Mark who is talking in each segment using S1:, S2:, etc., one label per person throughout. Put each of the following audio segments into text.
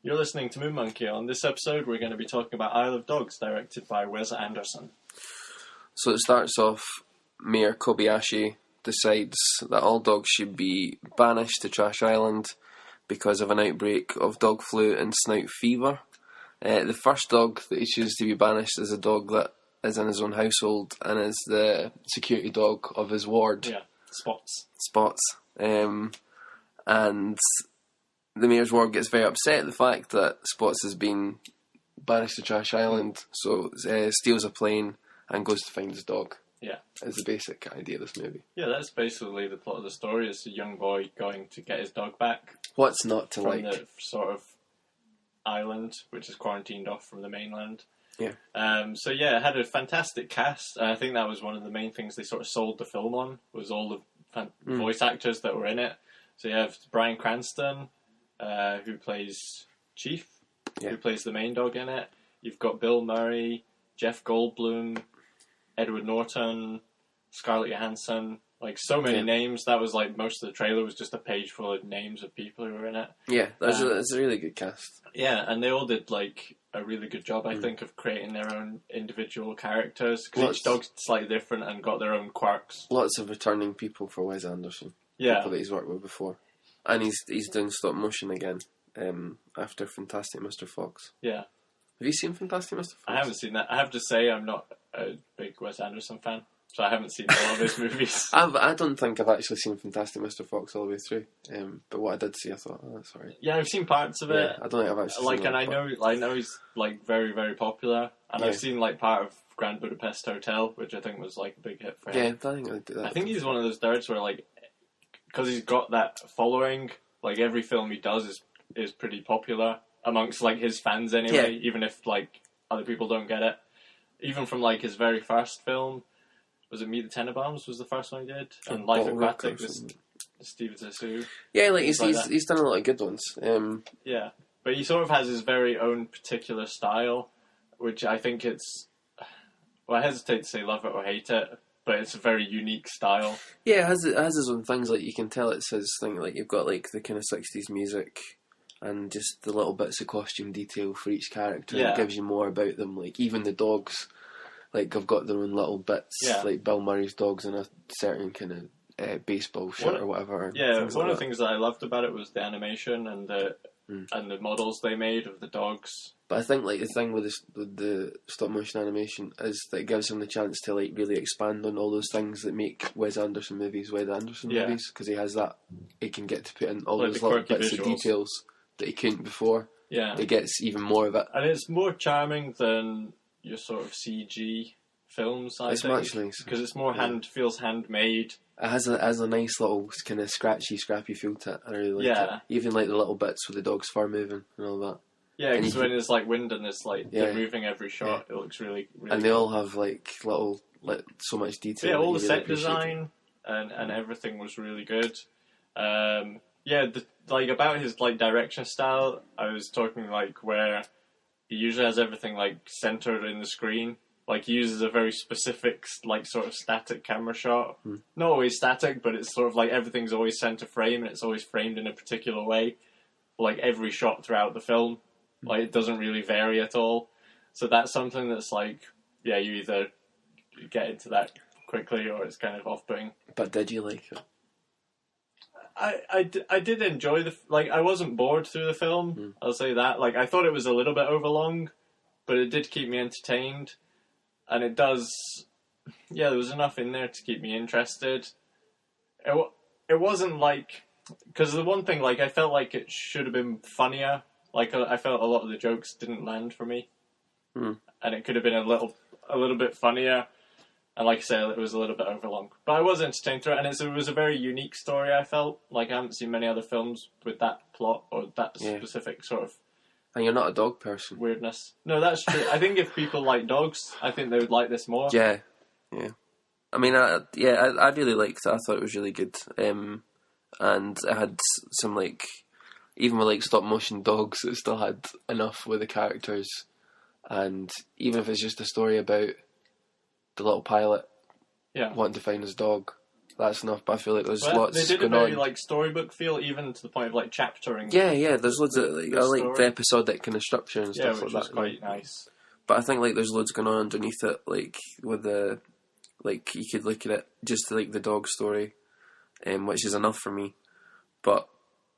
S1: You're listening to Moon Monkey. On this episode, we're going to be talking about Isle of Dogs, directed by Wes Anderson.
S2: So it starts off, Mayor Kobayashi decides that all dogs should be banished to Trash Island because of an outbreak of dog flu and snout fever. The first dog that he chooses to be banished is a dog that is in his own household and is the security dog of his ward.
S1: Yeah,
S2: Spots. And the mayor's ward gets very upset at the fact that Spots has been banished to Trash Island, so steals a plane and goes to find his dog.
S1: Yeah.
S2: Is the basic idea of this movie.
S1: Yeah, that's basically the plot of the story. It's a young boy going to get his dog back.
S2: What's not to
S1: from
S2: like?
S1: the sort of island, which is quarantined off from the mainland.
S2: Yeah.
S1: So yeah, it had a fantastic cast, and I think that was one of the main things they sort of sold the film on, was all the voice actors that were in it. So you have Bryan Cranston, who plays Chief, who plays the main dog in it. You've got Bill Murray, Jeff Goldblum, Edward Norton, Scarlett Johansson, like so many names. That was like most of the trailer was just a page full of names of people who were in it. Yeah,
S2: that's a really good cast.
S1: Yeah, and they all did like a really good job, I think, of creating their own individual characters, because each dog's slightly different and got their own quirks.
S2: Lots of returning people for Wes Anderson.
S1: Yeah.
S2: People that he's worked with before. And he's doing stop motion again after Fantastic Mr. Fox.
S1: Yeah.
S2: Have you seen Fantastic Mr. Fox?
S1: I haven't seen that. I have to say I'm not a big Wes Anderson fan, so I haven't seen all of his movies.
S2: I don't think I've actually seen Fantastic Mr. Fox all the way through. But what I did see, I thought, oh, that's alright.
S1: Yeah, I've seen parts of it.
S2: I don't think I've actually seen
S1: and I know he's like very, very popular, and I've seen like part of Grand Budapest Hotel, which I think was like a big hit for him.
S2: Yeah, I think I did that.
S1: I think he's one of those directors where like, because he's got that following, like every film he does is pretty popular amongst like his fans anyway, even if like other people don't get it. Even from like his very first film, was it Meet the Tenenbaums was the first one he did, and Life Aquatic was Steve Zissou.
S2: Yeah, like he's done a lot of good ones.
S1: Yeah, but he sort of has his very own particular style, which I think it's. Well, I hesitate to say love it or hate it, but it's a very unique style.
S2: Yeah, it has his own things. Like you can tell it's his thing. Like you've got like the kind of 60s music and just the little bits of costume detail for each character. It gives you more about them. Like even the dogs, like have got their own little bits.
S1: Yeah.
S2: Like Bill Murray's dog's in a certain kind of baseball shirt or whatever.
S1: Yeah, one of the things that I loved about it was the animation and the models they made of the dogs.
S2: But I think like the thing with the stop motion animation is that it gives him the chance to like really expand on all those things that make Wes Anderson movies, because he has that. He can get to put in all
S1: like
S2: those little bits
S1: visuals.
S2: of details that he couldn't before.
S1: Yeah,
S2: it gets even more of it,
S1: and it's more charming than your sort of CG films.
S2: It's much nicer
S1: because it's more feels handmade.
S2: It has a nice little kind of scrappy feel to it. I really like it. Even like the little bits with the dog's fur moving and all that.
S1: Yeah, because when it's like wind and it's like they're moving every shot, it looks really, really
S2: and they all have like little, like so much detail.
S1: Yeah, all the set design and everything was really good. Like about his like direction style, I was talking like where he usually has everything like centered in the screen. Like he uses a very specific like sort of static camera shot. Not always static, but it's sort of like everything's always center frame and it's always framed in a particular way. Like every shot throughout the film. Like, it doesn't really vary at all. So that's something that's like, you either get into that quickly or it's kind of off-putting.
S2: But did you like it?
S1: I did enjoy I wasn't bored through the film, I'll say that. Like, I thought it was a little bit overlong, but it did keep me entertained. And it does, there was enough in there to keep me interested. It wasn't like, because the one thing, like, I felt like it should have been funnier. Like, I felt a lot of the jokes didn't land for me. And it could have been a little bit funnier. And like I say, it was a little bit overlong. But I was entertained through it, and it was a very unique story, I felt. Like, I haven't seen many other films with that plot or that specific sort of...
S2: And you're not a dog person.
S1: Weirdness. No, that's true. I think if people like dogs, I think they would like this more.
S2: Yeah. I mean, I really liked it. I thought it was really good. And it had some, like... Even with like stop motion dogs, it still had enough with the characters, and even if it's just a story about the little pilot wanting to find his dog, that's enough. But I feel like there's
S1: Well,
S2: lots
S1: they did a
S2: going
S1: very
S2: on.
S1: like storybook feel, even to the point of like chaptering.
S2: Yeah, there's loads of like,
S1: the
S2: I like
S1: story.
S2: the episodic kind of structure and
S1: Yeah,
S2: stuff
S1: which
S2: like
S1: was
S2: that.
S1: quite nice.
S2: But I think like there's loads going on underneath it, like with the like you could look at it just like the dog story, which is enough for me. But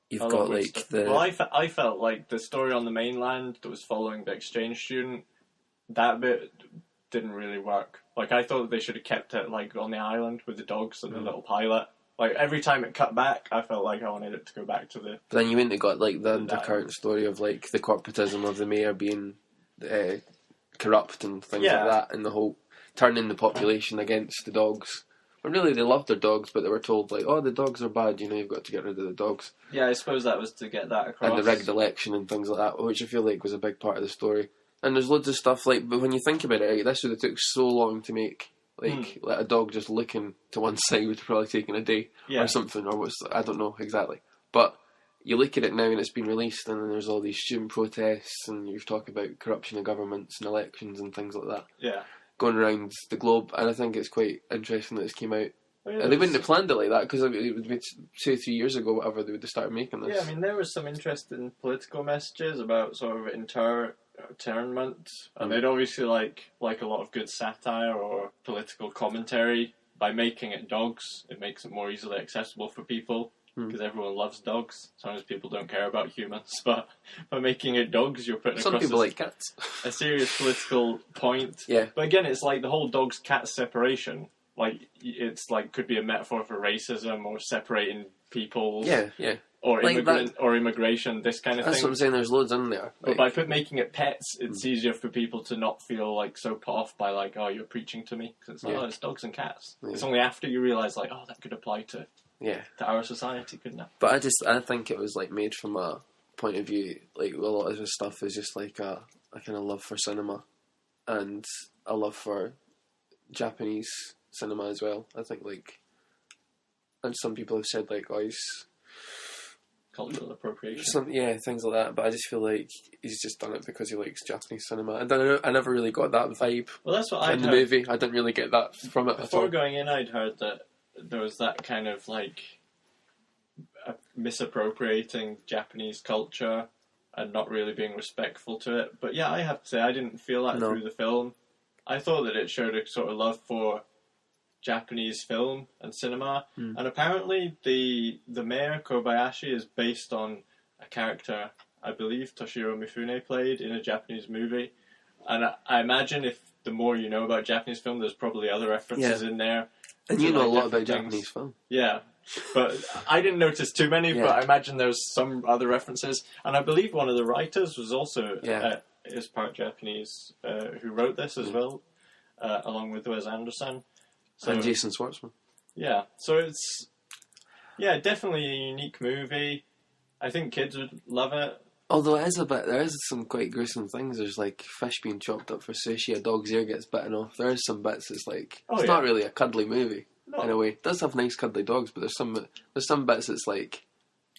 S2: you've
S1: I
S2: got
S1: love it
S2: like
S1: stuff.
S2: the
S1: Well, I felt like the story on the mainland that was following the exchange student, that bit didn't really work. Like, I thought they should have kept it like on the island with the dogs and the little pilot. Like, every time it cut back, I felt like I wanted it to go back to the...
S2: But then you wouldn't have got like the undercurrent story of like the corporatism of the mayor being corrupt and things like that, and the whole turning the population against the dogs. And really, they loved their dogs, but they were told like, "Oh, the dogs are bad. You know, you've got to get rid of the dogs."
S1: Yeah, I suppose that was to get that across.
S2: And the rigged election and things like that, which I feel like was a big part of the story. And there's loads of stuff like, but when you think about it, this would have took so long to make. Like a dog just looking to one side would have probably taken a day or something, or I don't know exactly. But you look at it now and it's been released, and then there's all these student protests, and you've talked about corruption of governments and elections and things like that.
S1: Yeah.
S2: Going around the globe, and I think it's quite interesting that this came out. And they wouldn't have planned it like that, because it would be 2-3 years ago, whatever, they would have started making this.
S1: Yeah, I mean, there was some interesting political messages about sort of internment, and they'd obviously like a lot of good satire or political commentary. By making it dogs, it makes it more easily accessible for people, because everyone loves dogs. Sometimes people don't care about humans, but by making it dogs, you're putting
S2: some
S1: across
S2: people like cats.
S1: a serious political point.
S2: Yeah.
S1: But again, it's like the whole dogs-cat separation. Like, it's like, could be a metaphor for racism or separating peoples.
S2: Yeah.
S1: Or
S2: like
S1: immigration, this kind of thing.
S2: That's what I'm saying, there's loads in there.
S1: But by making it pets, it's easier for people to not feel like so put off by like, oh, you're preaching to me. Because it's like, oh, it's dogs and cats. Yeah. It's only after you realise like, oh, that could apply to our society, couldn't it?
S2: But I think it was like made from a point of view, like a lot of this stuff is just like a kind of love for cinema and a love for Japanese cinema as well. I think like, and some people have said like, oh, he's
S1: cultural appropriation.
S2: Things like that. But I just feel like he's just done it because he likes Japanese cinema. I never really got that vibe.
S1: Well, that's what I heard.
S2: In the movie, I didn't really get that from it
S1: Before
S2: at all.
S1: going in, I'd heard that there was that kind of like misappropriating Japanese culture and not really being respectful to it. But yeah, I have to say, I didn't feel that through the film. I thought that it showed a sort of love for Japanese film and cinema, and apparently the mayor Kobayashi is based on a character I believe Toshiro Mifune played in a Japanese movie, and I imagine if the more you know about Japanese film, there's probably other references in there.
S2: And you know
S1: like
S2: a lot about
S1: things.
S2: Japanese film.
S1: Yeah, but I didn't notice too many, but I imagine there's some other references, and I believe one of the writers was also is part Japanese, who wrote this as well, along with Wes Anderson. So,
S2: and Jason Schwartzman.
S1: Yeah, so it's definitely a unique movie. I think kids would love it.
S2: Although there is some quite gruesome things. There's like fish being chopped up for sushi, a dog's ear gets bitten off. There is some bits that's like, it's not really a cuddly movie in a way. It does have nice cuddly dogs, but there's some bits that's like,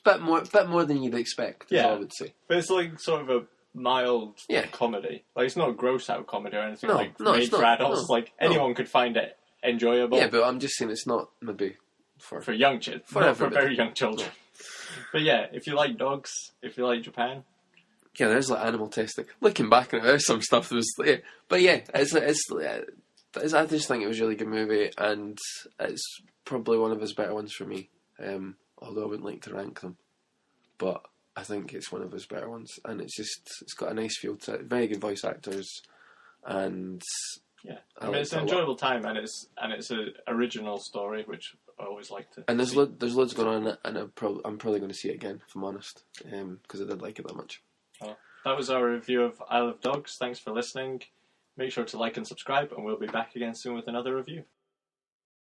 S2: bit more than you'd expect, is all I would say.
S1: But it's like sort of a mild comedy. Like, it's not a gross out comedy or anything made for adults. Like, anyone could find it enjoyable.
S2: Yeah, but I'm just saying it's not maybe for
S1: young children. For very young children. But yeah, if you like dogs, if you like Japan.
S2: Yeah, there's like animal testing. Looking back on it, there's some stuff that was... Yeah. But yeah, I just think it was a really good movie, and it's probably one of his better ones for me. Although I wouldn't like to rank them. But I think it's one of his better ones, and it's got a nice feel to it. Very good voice actors, and...
S1: Yeah, I mean, it's an enjoyable time, and it's an original story, which I always like to. And
S2: there's loads going on in it, and I'm probably going to see it again, if I'm honest, because I did like it that much.
S1: That was our review of Isle of Dogs. Thanks for listening. Make sure to like and subscribe, and we'll be back again soon with another review.